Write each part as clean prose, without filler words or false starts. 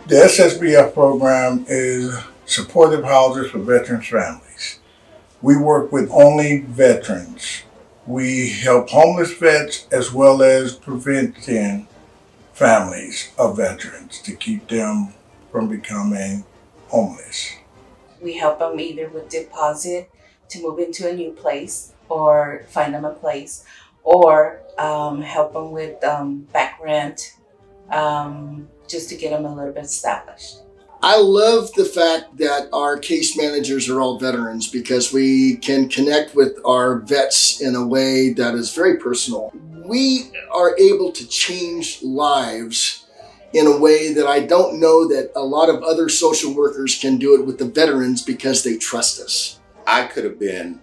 The SSVF program is supportive houses for veterans families. We work with only veterans. We help homeless vets as well as preventing families of veterans to keep them from becoming homeless. We help them either with deposit to move into a new place or find them a place, or help them with back rent, just to get them a little bit established. I love the fact that our case managers are all veterans because we can connect with our vets in a way that is very personal. We are able to change lives in a way that I don't know that a lot of other social workers can do it with the veterans because they trust us. I could have been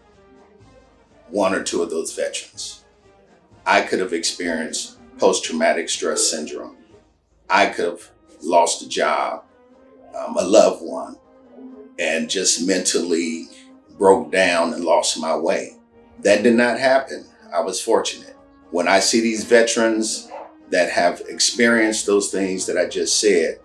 one or two of those veterans. I could have experienced post-traumatic stress syndrome. I could have lost a job, a loved one, and just mentally broke down and lost my way. That did not happen. I was fortunate. When I see these veterans that have experienced those things that I just said,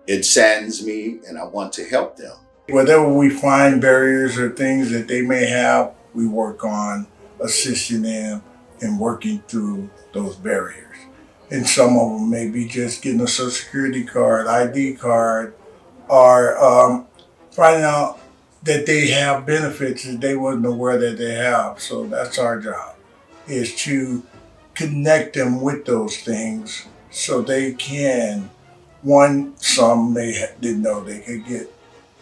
it saddens me and I want to help them. Whatever we find barriers or things that they may have, we work on assisting them in working through those barriers. And some of them may be just getting a social security card, ID card, or finding out that they have benefits that they wasn't aware that they have. So that's our job, is to connect them with those things so they can, some didn't know they could get.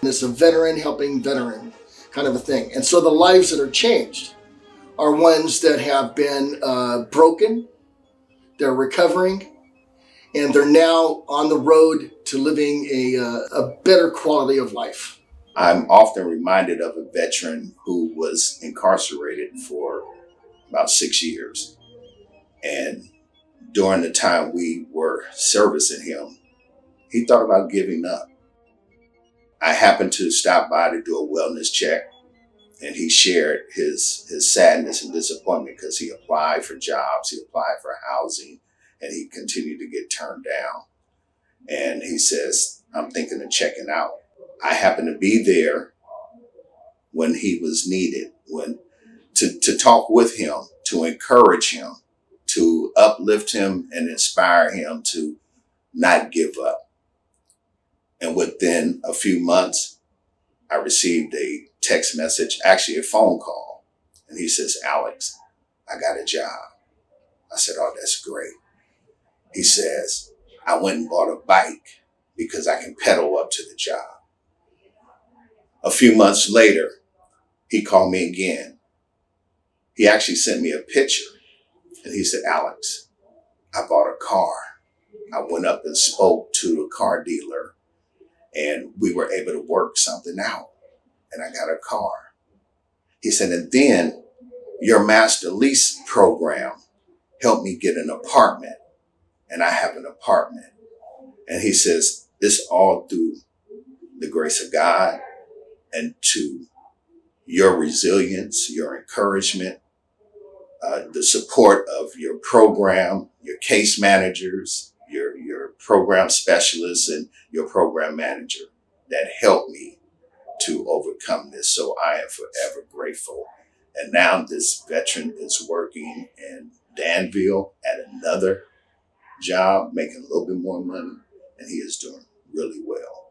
It's a veteran helping veteran kind of a thing. And so the lives that are changed are ones that have been broken, they're recovering, and they're now on the road to living a better quality of life. I'm often reminded of a veteran who was incarcerated for about 6 years. And during the time we were servicing him, he thought about giving up. I happened to stop by to do a wellness check, and he shared his sadness and disappointment because he applied for jobs, he applied for housing, and he continued to get turned down. And he says, I'm thinking of checking out. I happened to be there when he was needed, to talk with him, to encourage him, to uplift him and inspire him to not give up. And within a few months, I received a text message, actually a phone call. And he says, Alex, I got a job. I said, oh, that's great. He says, I went and bought a bike because I can pedal up to the job. A few months later, he called me again. He actually sent me a picture. And he said, Alex, I bought a car. I went up and spoke to the car dealer, and we were able to work something out. And I got a car. He said, and then your master lease program helped me get an apartment. And I have an apartment. And he says, this all through the grace of God and to your resilience, your encouragement, the support of your program, your case managers, your program specialists, and your program manager that helped me to overcome this. So I am forever grateful. And now this veteran is working in Danville at another job, making a little bit more money, and he is doing really well.